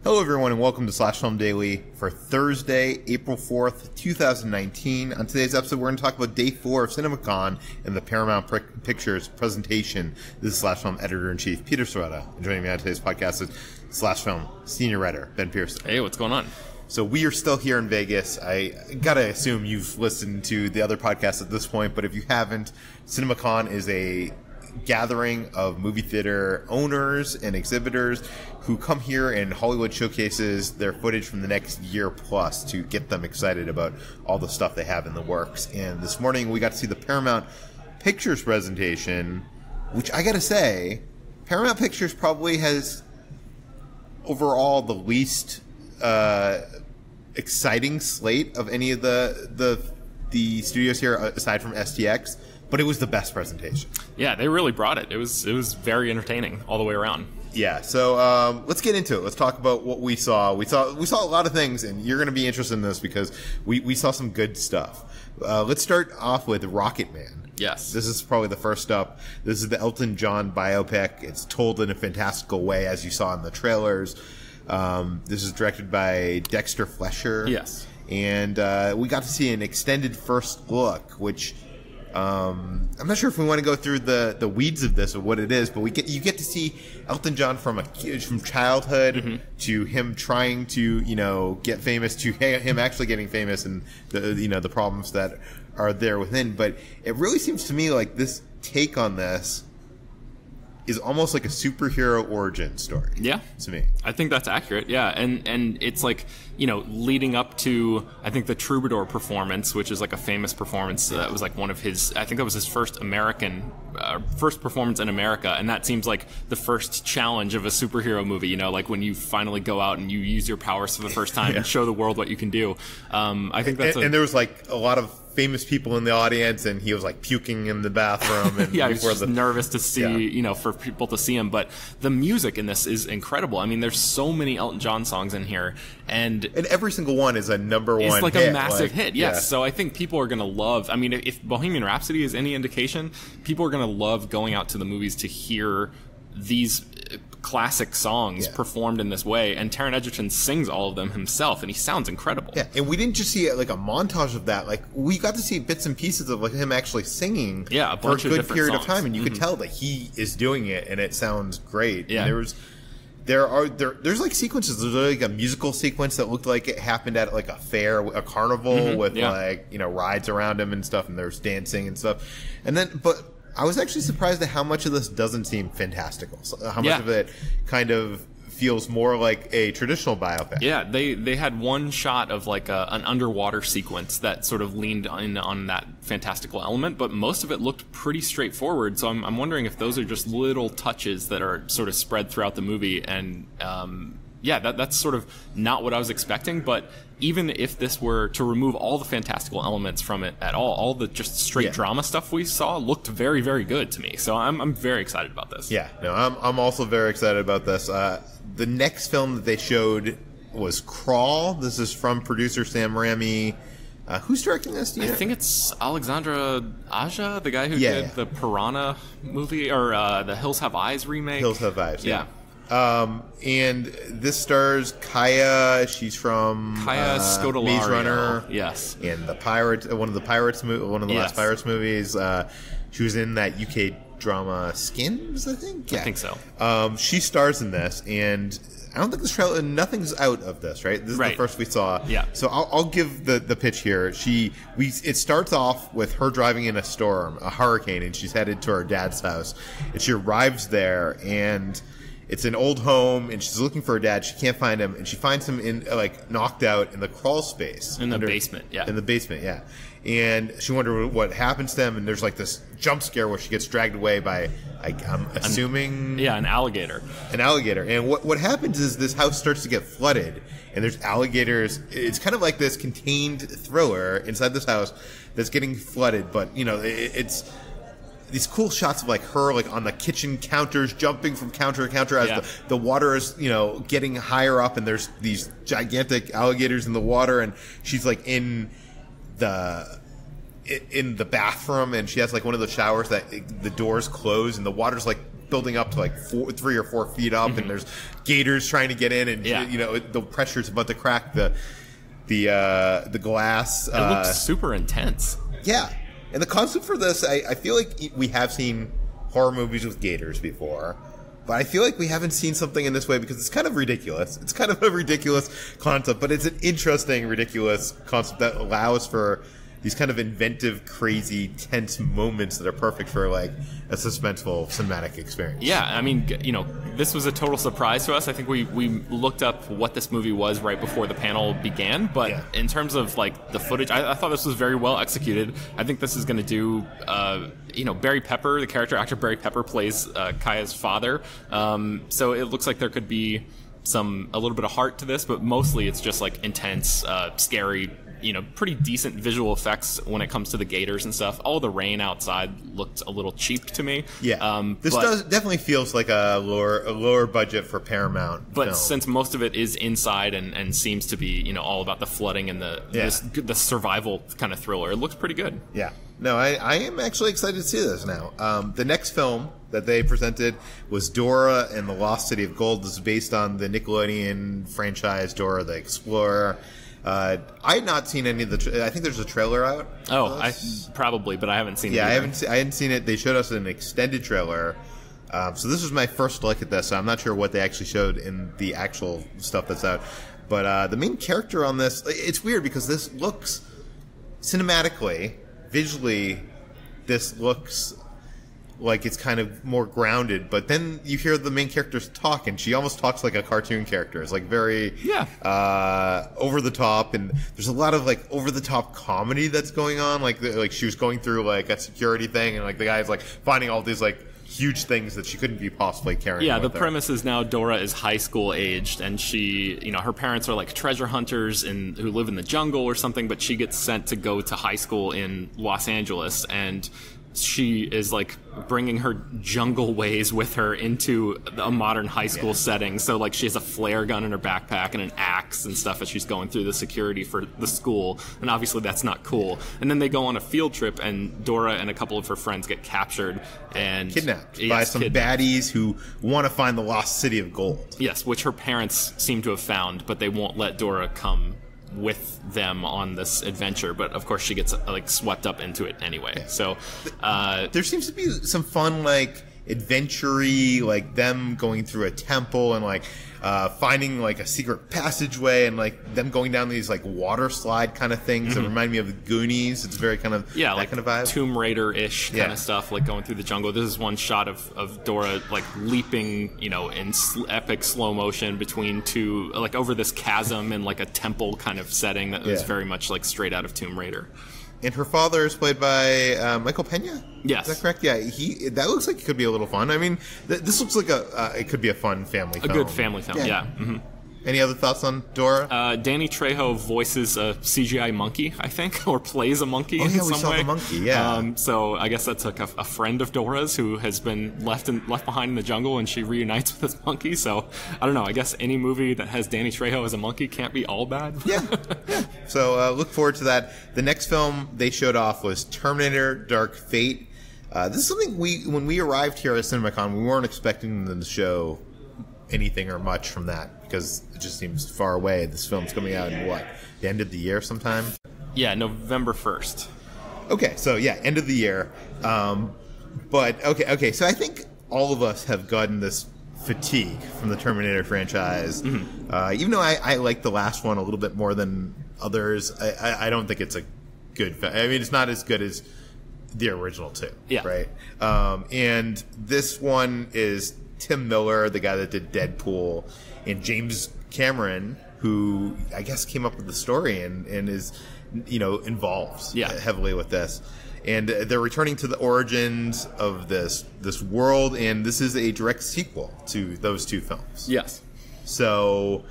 Hello everyone and welcome to Slash Film Daily for Thursday, April 4th, 2019. On today's episode we're going to talk about Day 4 of CinemaCon and the Paramount Pictures presentation. This is Slash Film Editor-in-Chief Peter Soretta. And joining me on today's podcast is Slash Film Senior Writer Ben Pearson. Hey, what's going on? So we are still here in Vegas. I gotta assume you've listened to the other podcasts at this point, but if you haven't, CinemaCon is a gathering of movie theater owners and exhibitors who come here and Hollywood showcases their footage from the next year plus to get them excited about all the stuff they have in the works. And this morning we got to see the Paramount Pictures presentation, which I gotta say, Paramount Pictures probably has overall the least exciting slate of any of the studios here aside from STX. But it was the best presentation. Yeah, they really brought it. It was very entertaining all the way around. Yeah, so let's get into it. Let's talk about what we saw. We saw a lot of things, and you're going to be interested in this because we saw some good stuff. Let's start off with Rocketman. Yes. This is probably the first up. This is the Elton John biopic. It's told in a fantastical way, as you saw in the trailers. This is directed by Dexter Fletcher. Yes. And we got to see an extended first look, which... I'm not sure if we want to go through the weeds of this or what it is, but you get to see Elton John from childhood to him trying to get famous to him actually getting famous and the problems that are there within. But it really seems to me like this take on this is almost like a superhero origin story. Yeah, to me, I think that's accurate. Yeah, and it's like leading up to I think the Troubadour performance, which is like a famous performance that was like one of his. I think that was his first performance in America, and that seems like the first challenge of a superhero movie. Like when you finally go out and you use your powers for the first time and show the world what you can do. I think that's and there was like a lot of famous people in the audience, and he was like puking in the bathroom. And yeah, he was just nervous to see, for people to see him. But the music in this is incredible. I mean, there's so many Elton John songs in here, and every single one is a number one. It's like hit. A massive hit. Yes. Yeah. So I think people are gonna love. I mean, if Bohemian Rhapsody is any indication, people are gonna love going out to the movies to hear these classic songs performed in this way, and Taron Egerton sings all of them himself, and he sounds incredible. Yeah, and we didn't just see like a montage of that; like we got to see bits and pieces of like him actually singing a for a bunch good of period songs. of time, and you could tell that he is doing it, and it sounds great. Yeah, and there's like sequences. There's like a musical sequence that looked like it happened at like a fair, a carnival with like rides around him and stuff, and there's dancing and stuff, and then but. I was actually surprised at how much of this doesn't seem fantastical. So how much of it kind of feels more like a traditional biopic. Yeah, they had one shot of like an underwater sequence that sort of leaned in on that fantastical element, but most of it looked pretty straightforward. So I'm wondering if those are just little touches that are sort of spread throughout the movie. And that's sort of not what I was expecting. But even if this were to remove all the fantastical elements from it at all the just straight drama stuff we saw looked very, very good to me. So I'm very excited about this. Yeah, no, I'm also very excited about this. The next film that they showed was Crawl. This is from producer Sam Raimi. Who's directing this? I think it's Alexandra Aja, the guy who did the Piranha movie, or the Hills Have Eyes remake. Hills Have Eyes, yeah. And this stars Kaya. She's from Kaya Scodelario. Maze Runner. Yes. And the Pirates, one of the last Pirates movies. She was in that UK drama Skins, I think. Yeah. I think so. She stars in this, and I don't think this trailer. Nothing's out of this, right? This is the first we saw. Yeah. So I'll give the pitch here. It starts off with her driving in a storm, a hurricane, and she's headed to her dad's house, and she arrives there and. It's an old home, and she's looking for her dad. She can't find him, and she finds him in knocked out in the crawl space in the basement. Yeah, in the basement. Yeah, and she wonders what happens to them. And there's like this jump scare where she gets dragged away by, I'm assuming, an alligator. An alligator. And what happens is this house starts to get flooded, and there's alligators. It's kind of like this contained thriller inside this house that's getting flooded, but it's. These cool shots of like her like on the kitchen counters, jumping from counter to counter as the water is getting higher up, and there's these gigantic alligators in the water, and she's like in the bathroom, and she has like one of the showers that the doors close, and the water's like building up to like 3 or 4 feet up, and there's gators trying to get in, and the pressure's about to crack the glass. It looks super intense. Yeah, and the concept for this, I feel like we have seen horror movies with gators before, but I feel like we haven't seen something in this way because it's kind of ridiculous. It's kind of a ridiculous concept, but it's an interesting, ridiculous concept that allows for these kind of inventive, crazy, tense moments that are perfect for like a suspenseful cinematic experience. Yeah, I mean, this was a total surprise to us. I think we looked up what this movie was right before the panel began, but in terms of like the footage, I thought this was very well executed. I think this is going to do, Barry Pepper, the character actor Barry Pepper plays Kaya's father, so it looks like there could be a little bit of heart to this, but mostly it's just like intense, scary, pretty decent visual effects when it comes to the gators and stuff. All the rain outside looked a little cheap to me. Yeah, this definitely feels like a lower budget for Paramount. But film. Since most of it is inside and seems to be all about the flooding and the survival kind of thriller, it looks pretty good. Yeah, no, I am actually excited to see this now. The next film that they presented was Dora and the Lost City of Gold. This is based on the Nickelodeon franchise Dora the Explorer. I had not seen any of the. I think there's a trailer out. Oh, probably, but I haven't seen it. Yeah, I hadn't seen it. They showed us an extended trailer. So this was my first look at this. So I'm not sure what they actually showed in the actual stuff that's out. But the main character on this, it's weird because this looks cinematically, visually, this looks like it's kind of more grounded, but then you hear the main characters talk, and she almost talks like a cartoon character. It's like very over the top, and there's a lot of like over the top comedy that's going on. Like she was going through like a security thing, and like the guy's like finding all these like huge things that she couldn't be possibly carrying. Yeah, the with her. premise is now Dora is high school aged, and she, her parents are like treasure hunters who live in the jungle or something, but she gets sent to go to high school in Los Angeles, and she is like bringing her jungle ways with her into a modern high school setting. So like she has a flare gun in her backpack and an axe and stuff as she's going through the security for the school. And obviously that's not cool. And then they go on a field trip, and Dora and a couple of her friends get captured and kidnapped by some baddies who want to find the lost city of gold. Yes, which her parents seem to have found, but they won't let Dora come with them on this adventure, but of course she gets like swept up into it anyway. So there seems to be some fun like adventure-y, like them going through a temple and like finding like a secret passageway, and like them going down these like water slide kind of things that remind me of the Goonies. It's very kind of that like kind of vibe, Tomb Raider-ish kind of stuff, like going through the jungle. This is one shot of Dora like leaping, in epic slow motion between two, like over this chasm in like a temple kind of setting that was very much like straight out of Tomb Raider. And her father is played by Michael Pena? Yes. Is that correct? Yeah, that looks like it could be a little fun. I mean, this looks like it could be a fun family film. A good family film, yeah. Mm-hmm. Any other thoughts on Dora? Danny Trejo voices a CGI monkey, I think, or plays a monkey in some way. Oh, yeah, we saw the monkey, yeah. So I guess that's like a friend of Dora's who has been left behind in the jungle, and she reunites with this monkey. So I don't know. I guess any movie that has Danny Trejo as a monkey can't be all bad. Yeah. So look forward to that. The next film they showed off was Terminator: Dark Fate. This is something when we arrived here at CinemaCon, we weren't expecting them to show anything or much from that because it just seems far away. This film's coming out in the end of the year sometime? Yeah, November 1st. Okay, so end of the year. But okay, so I think all of us have gotten this fatigue from the Terminator franchise. Even though I like the last one a little bit more than others, I don't think it's a good film. I mean, it's not as good as the original two. Yeah. Right? And this one is Tim Miller, the guy that did Deadpool, and James Cameron, who I guess came up with the story and is involved heavily with this. And they're returning to the origins of this world, and this is a direct sequel to those two films. Yes. So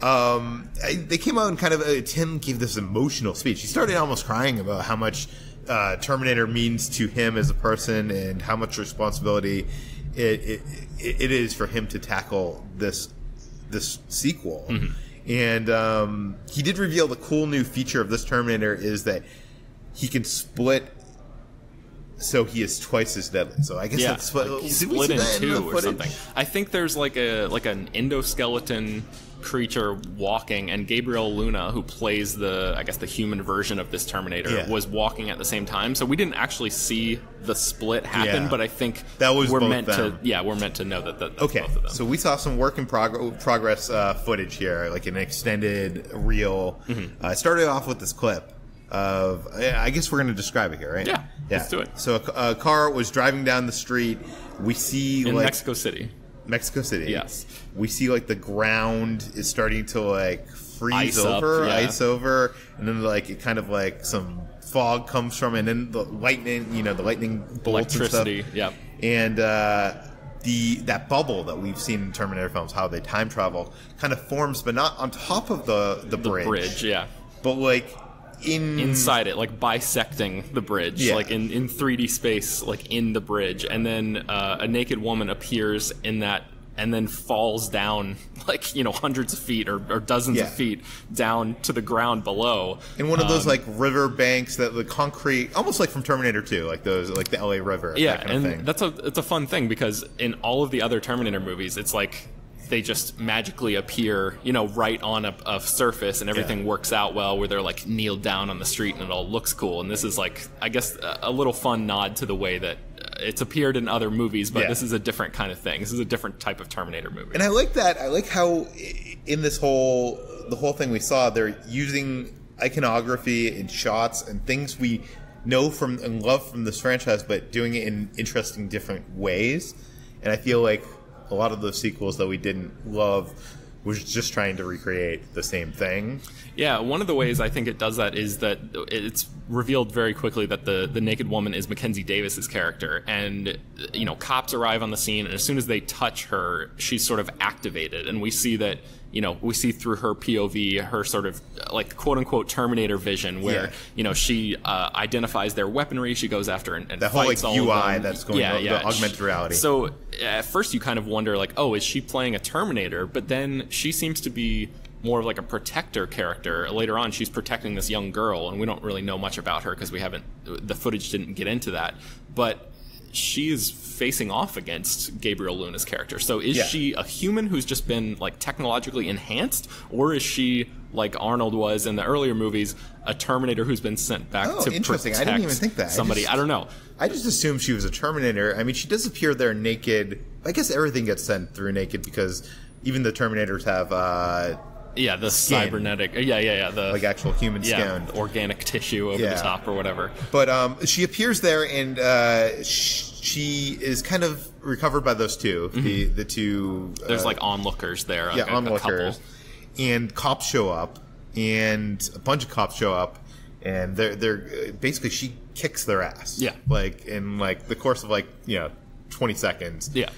they came out and kind of Tim gave this emotional speech. He started almost crying about how much Terminator means to him as a person and how much responsibility it is for him to tackle this sequel. And he did reveal the cool new feature of this Terminator is that he can split so he is twice as deadly. So I guess that's what like split in two or something. I think there's like an endoskeleton creature walking, and Gabriel Luna, who plays the human version of this Terminator, was walking at the same time. So we didn't actually see the split happen, but I think that was we're both meant them. we're meant to know that's okay. both of them. So we saw some work in progress footage here, like an extended reel. It started off with this clip of, I guess we're going to describe it here, right? Yeah, let's do it. So a car was driving down the street. We see in Mexico City. Yes. We see like the ground is starting to like freeze ice over, and then like it kind of like some fog comes from it, and then the lightning, the lightning bolts electricity, and stuff. And that bubble that we've seen in Terminator films, how they time travel, kind of forms, but not on top of the bridge. But like inside it, like bisecting the bridge, like in 3D space, like in the bridge, and then a naked woman appears in that, and then falls down like hundreds of feet or dozens of feet down to the ground below. In one of those like river banks that the concrete, almost like from Terminator 2, like those, like the LA River. Yeah, that kind of thing. It's a fun thing, because in all of the other Terminator movies, it's like they just magically appear, right on a surface, and everything works out well, where they're like kneeled down on the street and it all looks cool. And this is like, I guess, a little fun nod to the way that it's appeared in other movies, but this is a different kind of thing. This is a different type of Terminator movie. And I like that. I like how in the whole thing we saw, they're using iconography and shots and things we know from and love from this franchise, but doing it in interesting different ways. And I feel like a lot of those sequels that we didn't love was just trying to recreate the same thing. Yeah, one of the ways I think it does that is that it's revealed very quickly that the naked woman is Mackenzie Davis's character, and cops arrive on the scene, and as soon as they touch her, she's sort of activated, and we see that we see through her POV, her sort of like quote unquote Terminator vision, where she identifies their weaponry, she goes after and that whole fights like all UI of them. that's going on, the augmented reality. So at first you kind of wonder like, oh, is she playing a Terminator? But then she seems to be more of like a protector character. Later on, she's protecting this young girl, and we don't really know much about her because the footage didn't get into that. But she is facing off against Gabriel Luna's character. So is she a human who's just been like technologically enhanced, or is she, like Arnold was in the earlier movies, a Terminator who's been sent back to interesting. protect I didn't even think that. Somebody? I don't know. I just assumed she was a Terminator. I mean, she does appear there naked. I guess everything gets sent through naked, because even the Terminators have the skin. cybernetic, the like actual human skin, organic tissue over the top or whatever. But she appears there, and she is kind of recovered by those two. The two. There's like onlookers there. Yeah, like onlookers, and cops show up, and a bunch of cops show up, and they're basically, she kicks their ass. Yeah, like in like the course of 20 seconds. Yeah.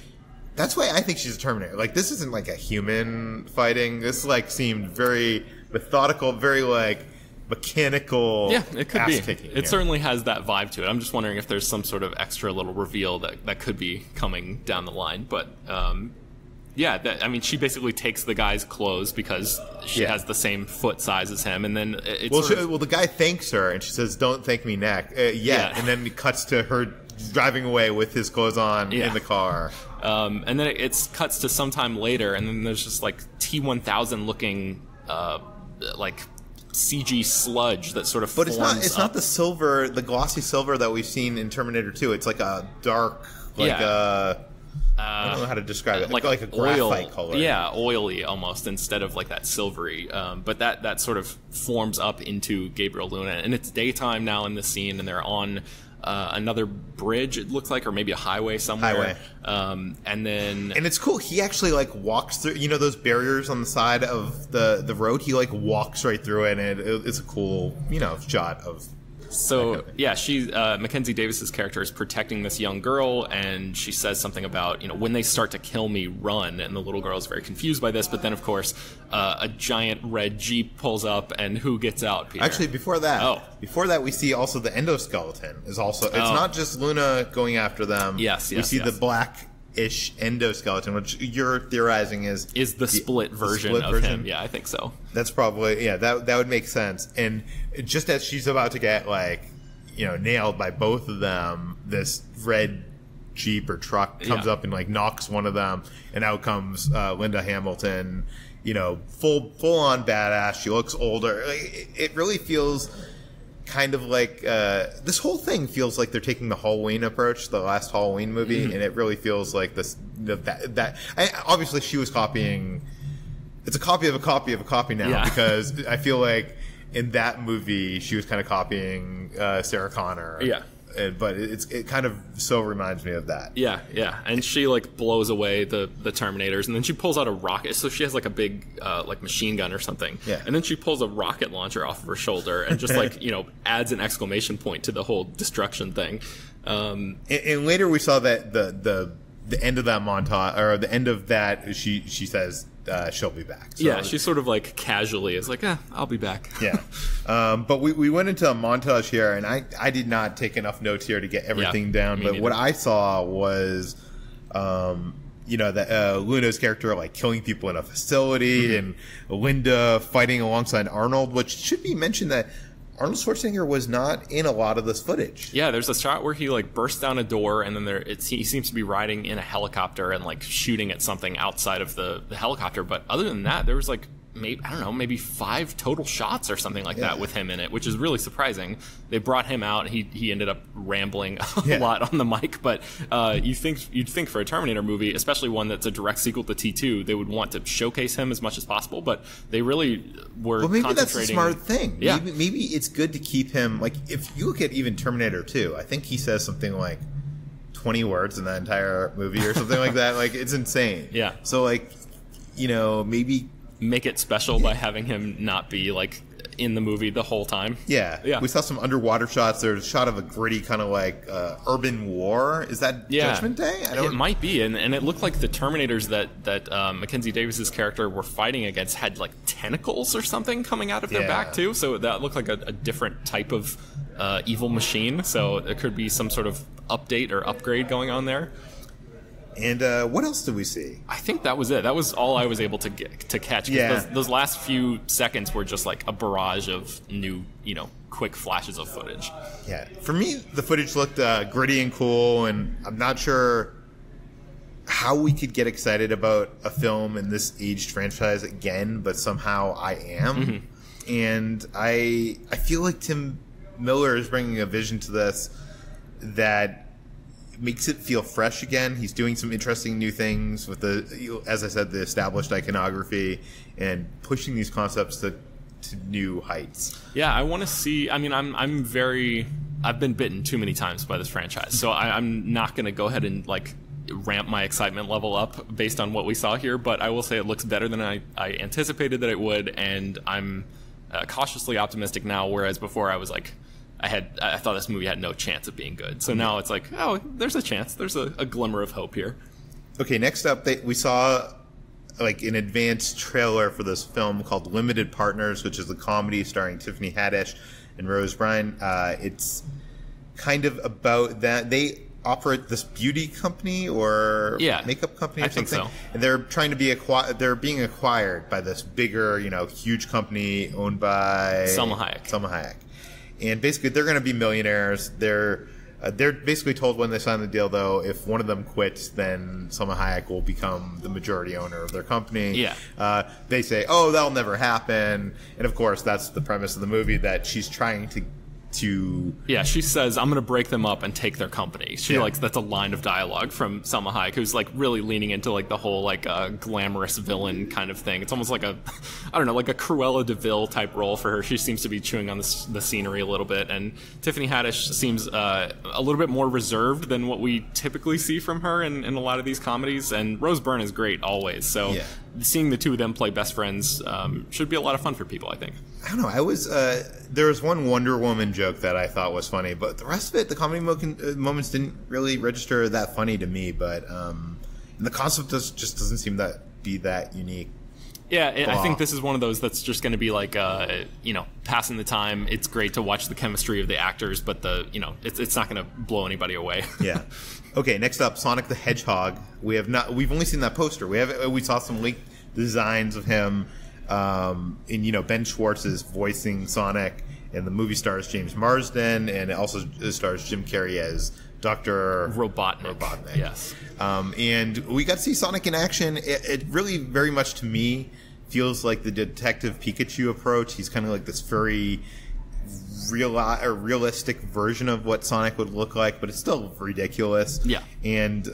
That's why I think she's a Terminator. Like, this isn't like a human fighting. This like seemed very methodical, very like mechanical. Yeah, it could be. It certainly has that vibe to it. I'm just wondering if there's some sort of extra little reveal that could be coming down the line. But she basically takes the guy's clothes because she has the same foot size as him, and then the guy thanks her, and she says, "Don't thank me, Neck." And then it cuts to her driving away with his clothes on in the car. And then it cuts to sometime later, and then there's just like T-1000 looking like CG sludge that sort of forms up. It's not the silver, the glossy silver that we've seen in Terminator 2. It's like a dark, I don't know how to describe it. Like a graphite color. Yeah, oily almost, instead of like that silvery. But that sort of forms up into Gabriel Luna. And it's daytime now in the scene, and they're on another bridge, it looks like, or maybe a highway somewhere. And it's cool. He actually like walks through, those barriers on the side of the road. He like walks right through it, and it's a cool, shot of. So she Mackenzie Davis's character is protecting this young girl, and she says something about when they start to kill me, run. And the little girl is very confused by this, but then of course a giant red Jeep pulls up, and who gets out, Peter? Actually, before that we see also the endoskeleton is also. It's not just Luna going after them. We see the black-ish endoskeleton, which you're theorizing is the split version of him. Yeah, I think so. That's probably that would make sense. And just as she's about to get nailed by both of them, this red Jeep or truck comes up and like knocks one of them, and out comes Linda Hamilton, you know, full on badass. She looks older. It really feels kind of like this whole thing feels like they're taking the Halloween approach, the last Halloween movie, and it really feels like this obviously she was copying. It's a copy of a copy of a copy now, because I feel like in that movie she was kind of copying Sarah Connor. Yeah. But it kind of so reminds me of that. Yeah, yeah. And she like blows away the Terminators, and then she pulls out a rocket. So she has like a big like machine gun or something. Yeah. And then she pulls a rocket launcher off of her shoulder and just like, you know, adds an exclamation point to the whole destruction thing. And later we saw that the end of that montage, or the end of that, she says she'll be back. So, yeah, she sort of like casually is like, I'll be back. Yeah. But we went into a montage here, and I did not take enough notes here to get everything down. But neither. What I saw was, you know, that Luna's character like killing people in a facility, and Linda fighting alongside Arnold, which should be mentioned that Arnold Schwarzenegger was not in a lot of this footage. Yeah, there's a shot where he like bursts down a door, and then he seems to be riding in a helicopter and like shooting at something outside of the helicopter. But other than that, there was like maybe 5 total shots or something like that with him in it, which is really surprising. They brought him out, and he ended up rambling a lot on the mic. But you'd think for a Terminator movie, especially one that's a direct sequel to T2, they would want to showcase him as much as possible. But they really were. Well, maybe that's a smart thing. Yeah. Maybe it's good to keep him, like, if you look at even Terminator 2, I think he says something like 20 words in that entire movie or something like that. Like, it's insane. Yeah. So like, you know, maybe make it special by having him not be like in the movie the whole time. Yeah. We saw some underwater shots. There's a shot of a gritty kind of like urban war. Is that Judgment Day? It might be. And it looked like the Terminators that Mackenzie Davis's character were fighting against had like tentacles or something coming out of their back too. So that looked like a different type of evil machine. So there could be some sort of update or upgrade going on there. And what else did we see? I think that was it. That was all I was able to catch. Yeah. Those last few seconds were just like a barrage of new, you know, quick flashes of footage. Yeah. For me, the footage looked gritty and cool, and I'm not sure how we could get excited about a film in this aged franchise again, but somehow I am. And I feel like Tim Miller is bringing a vision to this that makes it feel fresh again. He's doing some interesting new things with as I said, the established iconography, and pushing these concepts to new heights. Yeah, I want to see. I mean, I've been bitten too many times by this franchise, so I'm not going to go ahead and like ramp my excitement level up based on what we saw here. But I will say it looks better than I anticipated that it would, and I'm cautiously optimistic now. Whereas before I was like, I thought this movie had no chance of being good. So now it's like, oh, there's a chance. There's a glimmer of hope here. Okay, next up, we saw like an advanced trailer for this film called Limited Partners, which is a comedy starring Tiffany Haddish and Rose Byrne. It's kind of about that. They operate this beauty company or makeup company or something. I think so. And they're trying to be they're being acquired by this bigger, you know, huge company owned by Salma Hayek. And basically, they're going to be millionaires. They're basically told when they sign the deal, though, if one of them quits, then Salma Hayek will become the majority owner of their company. Yeah. They say, oh, that'll never happen. And, of course, that's the premise of the movie, that she's trying to... Yeah, she says, I'm going to break them up and take their company. That's a line of dialogue from Salma Hayek, who's like really leaning into like the whole like glamorous villain kind of thing. It's almost like like a Cruella de Vil type role for her. She seems to be chewing on the scenery a little bit, and Tiffany Haddish seems a little bit more reserved than what we typically see from her in a lot of these comedies. And Rose Byrne is great always, so seeing the two of them play best friends should be a lot of fun for people, I think. I don't know. There was one Wonder Woman joke that I thought was funny, but the rest of it, the comedy moments didn't really register that funny to me. But the concept just doesn't seem to be that unique. Yeah, I think this is one of those that's just going to be like, passing the time. It's great to watch the chemistry of the actors, but it's not going to blow anybody away. Yeah. Okay, next up, Sonic the Hedgehog. We've only seen that poster. We saw some leaked designs of him. Ben Schwartz is voicing Sonic, and the movie stars James Marsden, and it also stars Jim Carrey as Dr. Robotnik. Yes. And we got to see Sonic in action. It really very much to me feels like the Detective Pikachu approach. He's kind of like this furry, realistic version of what Sonic would look like, but it's still ridiculous. Yeah. And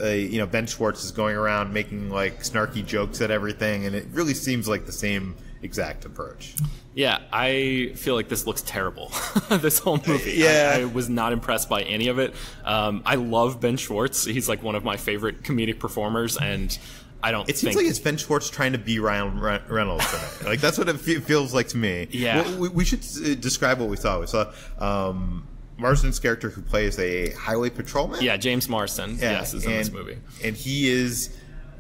Ben Schwartz is going around making like snarky jokes at everything, and it really seems like the same exact approach. Yeah, I feel like this looks terrible. This whole movie. Yeah. I was not impressed by any of it. I love Ben Schwartz. He's like one of my favorite comedic performers, and I don't. It seems like it's Ben Schwartz trying to be Ryan Reynolds tonight. Like that's what it feels like to me. Yeah. Well, we should describe what we saw. We saw Marsden's character who plays a highway patrolman. Yeah, James Marsden. Yeah, yes, is in this movie, and he is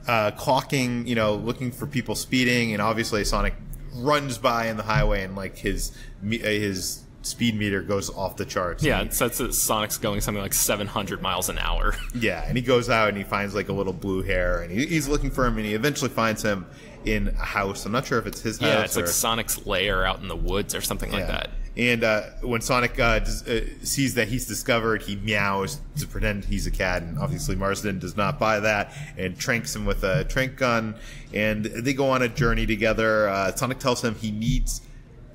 clocking, looking for people speeding, and obviously Sonic runs by on the highway, and like his speed meter goes off the charts. Yeah, it says that Sonic's going something like 700 miles an hour. Yeah, and he goes out and he finds like a little blue hair, and he's looking for him, and he eventually finds him in a house. I'm not sure if it's his house. Yeah, it's like Sonic's lair out in the woods or something like that. And when Sonic sees that he's discovered, he meows to pretend he's a cat, and obviously Marsden does not buy that and tranks him with a trank gun, and they go on a journey together. Sonic tells him he needs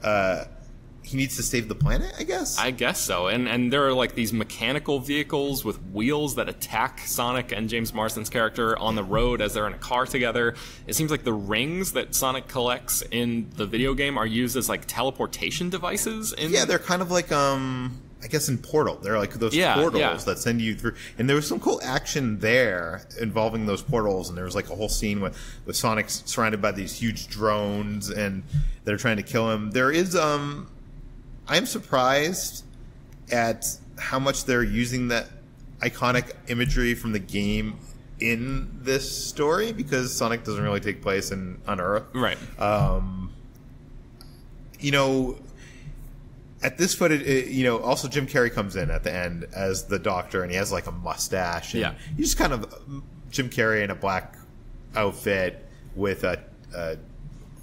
to save the planet, I guess? I guess so. And there are like these mechanical vehicles with wheels that attack Sonic and James Marsden's character on the road as they're in a car together. It seems like the rings that Sonic collects in the video game are used as like teleportation devices. Yeah, they're kind of like, I guess in Portal. They're like those portals that send you through. And there was some cool action there involving those portals. And there was like a whole scene with Sonic surrounded by these huge drones and they're trying to kill him. There is, I'm surprised at how much they're using that iconic imagery from the game in this story, because Sonic doesn't really take place on Earth. Right. At this footage, also Jim Carrey comes in at the end as the Doctor, and he has like a mustache. And he's just kind of Jim Carrey in a black outfit with a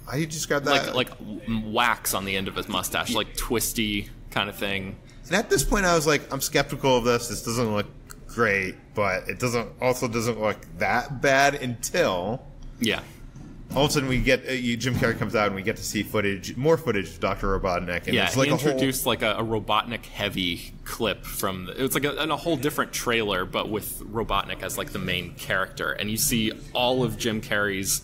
how do you describe that? Like wax on the end of his mustache, like twisty kind of thing. And at this point, I was like, I'm skeptical of this. This doesn't look great, but it doesn't look that bad until all of a sudden we get Jim Carrey comes out and we get to see more footage of Dr. Robotnik. And it's like he introduced like a Robotnik heavy clip from it's like a whole different trailer, but with Robotnik as like the main character, and you see all of Jim Carrey's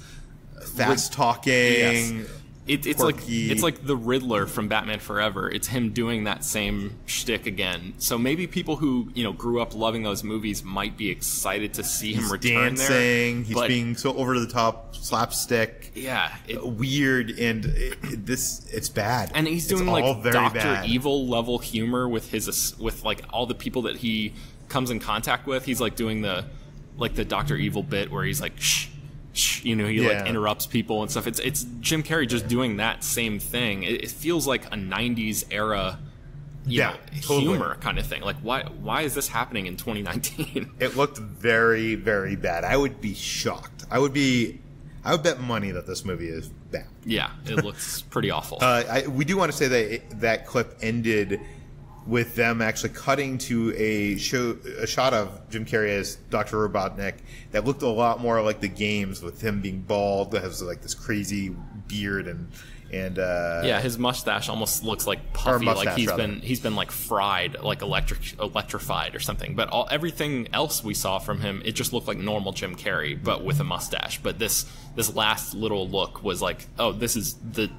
fast talking. It's like the Riddler from Batman Forever. It's him doing that same shtick again. So maybe people who grew up loving those movies might be excited to see him return dancing, there. He's being so over the top, slapstick. Yeah, weird, and it's bad. And he's doing like Dr. Evil level humor with like all the people that he comes in contact with. He's like doing the Dr. Evil bit where he's like shh. He like interrupts people and stuff. It's Jim Carrey just doing that same thing. It feels like a 90s era humor kind of thing. Like why is this happening in 2019? It looked very, very bad. I would be shocked. I would bet money that this movie is bad. Yeah, it looks pretty awful. We do want to say that clip ended with them actually cutting to a shot of Jim Carrey as Dr. Robotnik that looked a lot more like the games, with him being bald, that has like this crazy beard and his mustache almost looks like puffy, like he's been like fried, like electrified or something. But everything else we saw from him, it just looked like normal Jim Carrey, but with a mustache. But this last little look was like, oh, this is the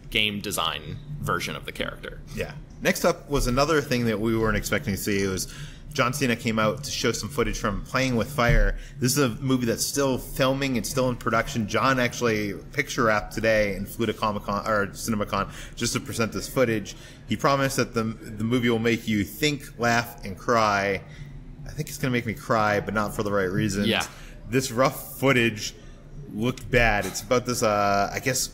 game design version of the character. Yeah. Next up was another thing that we weren't expecting to see. It was John Cena came out to show some footage from Playing with Fire. This is a movie that's still filming. It's still in production. John actually picture wrapped today and flew to Comic-Con or CinemaCon just to present this footage. He promised that the movie will make you think, laugh, and cry. I think it's going to make me cry, but not for the right reasons. Yeah. This rough footage looked bad. It's about this, I guess,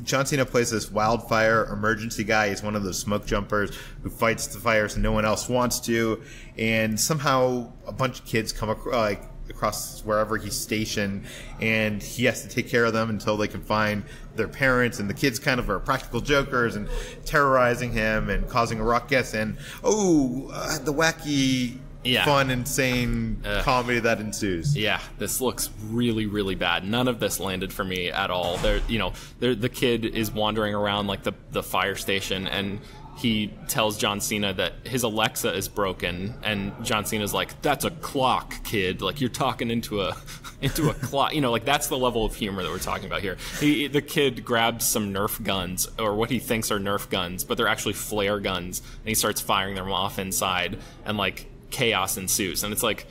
John Cena plays this wildfire emergency guy. He's one of those smoke jumpers who fights the fires and no one else wants to. And somehow a bunch of kids come across wherever he's stationed, and he has to take care of them until they can find their parents. And the kids kind of are practical jokers and terrorizing him and causing a ruckus. And the wacky fun, insane comedy that ensues. Yeah, this looks really, really bad. None of this landed for me at all. The kid is wandering around like the fire station, and he tells John Cena that his Alexa is broken, and John Cena's like, "That's a clock, kid. Like, you're talking into a clock." Like, that's the level of humor that we're talking about here. The kid grabs some Nerf guns, or what he thinks are Nerf guns, but they're actually flare guns, and he starts firing them off inside, and like chaos ensues. And it's like,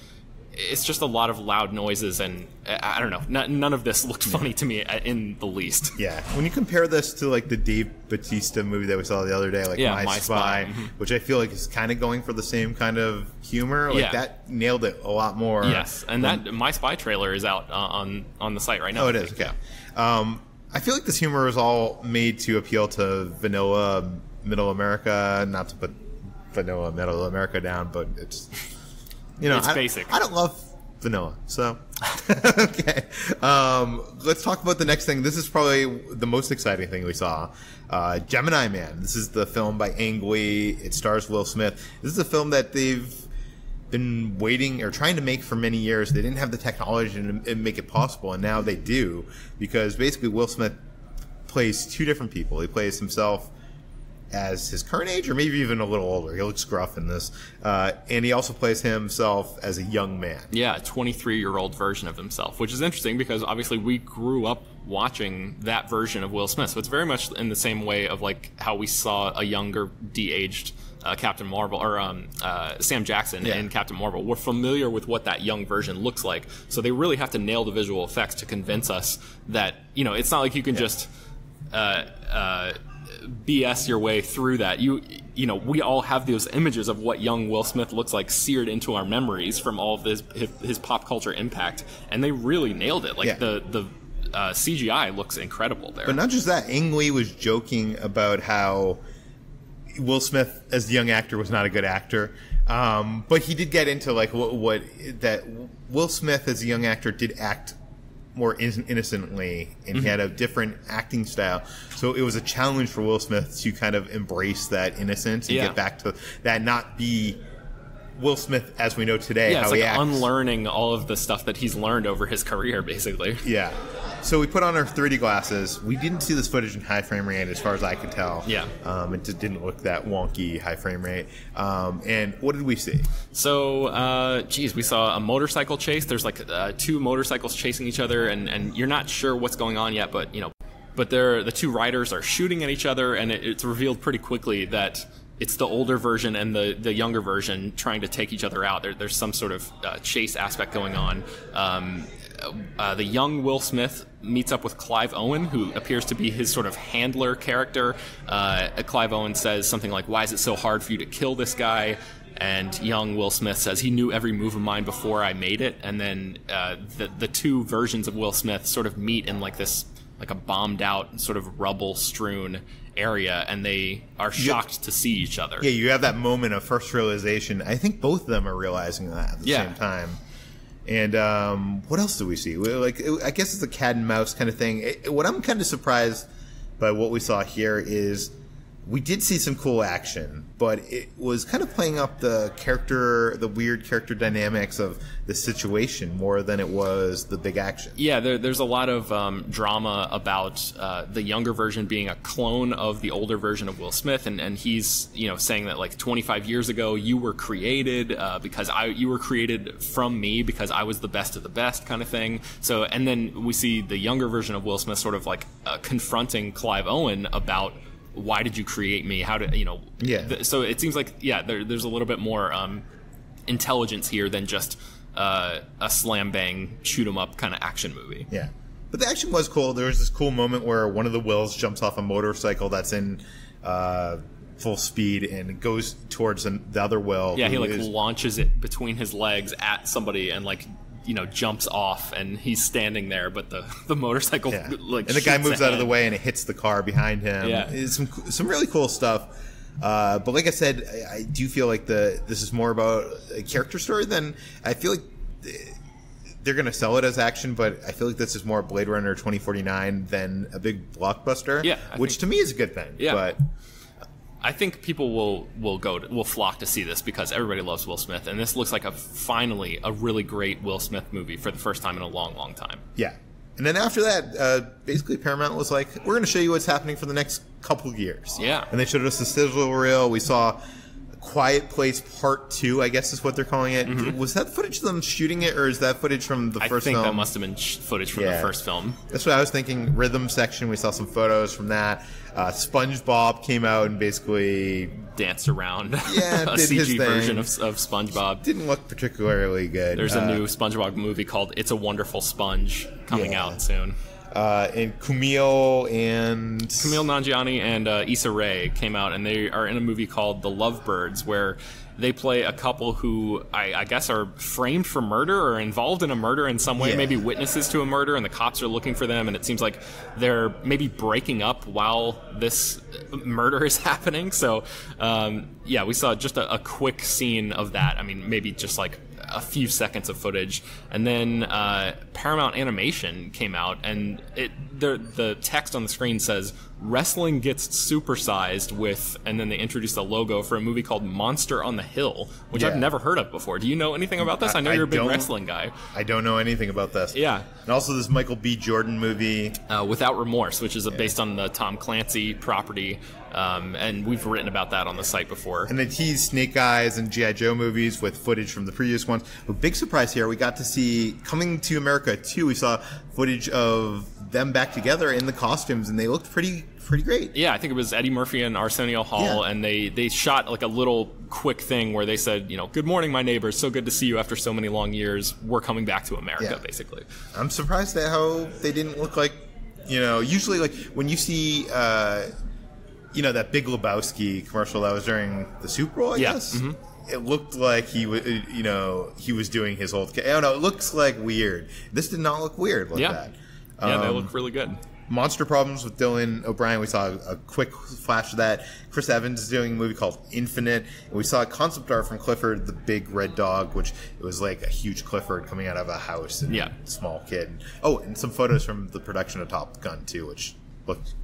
it's just a lot of loud noises, and I don't know. None of this looked funny to me in the least. Yeah, when you compare this to like the Dave Bautista movie that we saw the other day, like My Spy, which I feel like is kind of going for the same kind of humor. Like that nailed it a lot more. Yes, and that My Spy trailer is out on the site right now. Oh, it is. Okay. I feel like this humor is all made to appeal to vanilla middle America. Not to put vanilla middle America down, but it's. It's basic. I don't love vanilla, so okay. Let's talk about the next thing. This is probably the most exciting thing we saw. Gemini Man. This is the film by Ang Lee. It stars Will Smith. This is a film that they've been waiting or trying to make for many years. They didn't have the technology to make it possible, and now they do, because basically Will Smith plays two different people. He plays himself as his current age, or maybe even a little older. He looks gruff in this. And he also plays himself as a young man. Yeah, a 23-year-old version of himself, which is interesting because obviously we grew up watching that version of Will Smith. So it's very much in the same way of like how we saw a younger, de-aged Captain Marvel, or Sam Jackson in Captain Marvel. We're familiar with what that young version looks like. So they really have to nail the visual effects to convince us that, it's not like you can just BS your way through that. We all have those images of what young Will Smith looks like seared into our memories from all of his pop culture impact, and they really nailed it. Like the CGI looks incredible there. But not just that, Ang Lee was joking about how Will Smith as the young actor was not a good actor. But he did get into like what that Will Smith as a young actor did act more innocently, and he had a different acting style. So it was a challenge for Will Smith to kind of embrace that innocence and get back to that, not be Will Smith as we know today. Yeah, it's like unlearning all of the stuff that he's learned over his career, basically. Yeah. So we put on our 3D glasses. We didn't see this footage in high frame rate, as far as I could tell. Yeah. It just didn't look that wonky high frame rate. And what did we see? So, we saw a motorcycle chase. There's like two motorcycles chasing each other, and you're not sure what's going on yet, but the two riders are shooting at each other, and it's revealed pretty quickly that it's the older version and the younger version trying to take each other out. There's some sort of chase aspect going on. The young Will Smith meets up with Clive Owen, who appears to be his sort of handler character. Clive Owen says something like, "Why is it so hard for you to kill this guy?" And young Will Smith says, "He knew every move of mine before I made it." And then the two versions of Will Smith sort of meet in like this, like a bombed out sort of rubble strewn area, and they are shocked to see each other. Yeah, you have that moment of first realization. I think both of them are realizing that at the same time. And what else do we see? Like, I guess it's a cat and mouse kind of thing. What I'm kind of surprised by what we saw here is we did see some cool action, but it was kind of playing up the weird character dynamics of the situation more than it was the big action. Yeah, there's a lot of drama about the younger version being a clone of the older version of Will Smith, and he's saying that like 25 years ago you were created because you were created from me because I was the best of the best kind of thing. So, and then we see the younger version of Will Smith sort of like confronting Clive Owen about, why did you create me? How did so it seems like there's a little bit more intelligence here than just a slam bang shoot 'em up kind of action movie. Yeah, but the action was cool. There was this cool moment where one of the Wills jumps off a motorcycle that's in full speed and goes towards the other Will. Yeah, he launches it between his legs at somebody and jumps off, and he's standing there, but the motorcycle and the guy moves out of the way and it hits the car behind him. Yeah, it's some really cool stuff. But like I said, I do feel like this is more about a character story than I feel like they're going to sell it as action. But I feel like this is more Blade Runner 2049 than a big blockbuster. Yeah, which to me is a good thing. Yeah. But I think people will flock to see this because everybody loves Will Smith, and this looks like finally a really great Will Smith movie for the first time in a long, long time. Yeah. And then after that, basically Paramount was like, we're going to show you what's happening for the next couple years. Yeah. And they showed us the sizzle reel. We saw Quiet Place Part 2, I guess is what they're calling it. Mm-hmm. Was that footage of them shooting it, or is that footage from the first film? I think that must have been footage from the first film. That's what I was thinking. Rhythm section, we saw some photos from that. Spongebob came out and basically danced around. Yeah, a did CG his thing. version of SpongeBob. Didn't look particularly good. There's a new SpongeBob movie called It's a Wonderful Sponge coming out soon. And Kumail Nanjiani and Issa Rae came out, and they are in a movie called The Lovebirds, where they play a couple who I guess are framed for murder or involved in a murder in some way, maybe witnesses to a murder, and the cops are looking for them, and it seems like they're maybe breaking up while this murder is happening. So, we saw just a quick scene of that. I mean, maybe just like a few seconds of footage, and then Paramount Animation came out, and the text on the screen says wrestling gets supersized with, and then they introduced a logo for a movie called Monster on the Hill, which I've never heard of before. Do you know anything about this? I know you're a big wrestling guy. I don't know anything about this. Yeah. And also this Michael B. Jordan movie, Without Remorse, which is based on the Tom Clancy property. And we've written about that on the site before. And they teased Snake Eyes and G.I. Joe movies with footage from the previous ones. A big surprise here, we got to see Coming to America 2. We saw footage of them back together in the costumes, and they looked pretty great. Yeah, I think it was Eddie Murphy and Arsenio Hall, and they shot like a little quick thing where they said, good morning, my neighbors. So good to see you after so many long years. We're coming back to America, basically. I'm surprised at how they didn't look like, usually like when you see... that Big Lebowski commercial that was during the Super Bowl, I guess? Mm-hmm. It looked like he was doing his old... I don't know, it looks like weird. This did not look weird like that. They look really good. Monster Problems with Dylan O'Brien. We saw a quick flash of that. Chris Evans is doing a movie called Infinite. And we saw a concept art from Clifford, the big red dog, which it was like a huge Clifford coming out of a house and a small kid. Oh, and some photos from the production of Top Gun, too, which looked...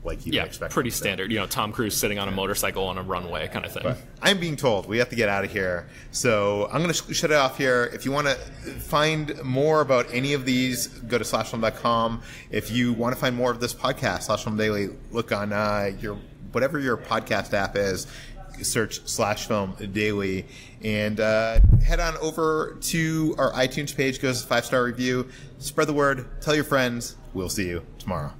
like you'd expect. Pretty standard. Tom Cruise sitting on a motorcycle on a runway kind of thing. But I'm being told we have to get out of here. So I'm going to shut it off here. If you want to find more about any of these, go to slashfilm.com. If you want to find more of this podcast, Slash Film Daily, look on whatever your podcast app is, search Slash Film Daily, and head on over to our iTunes page, give us a 5-star review, spread the word, tell your friends. We'll see you tomorrow.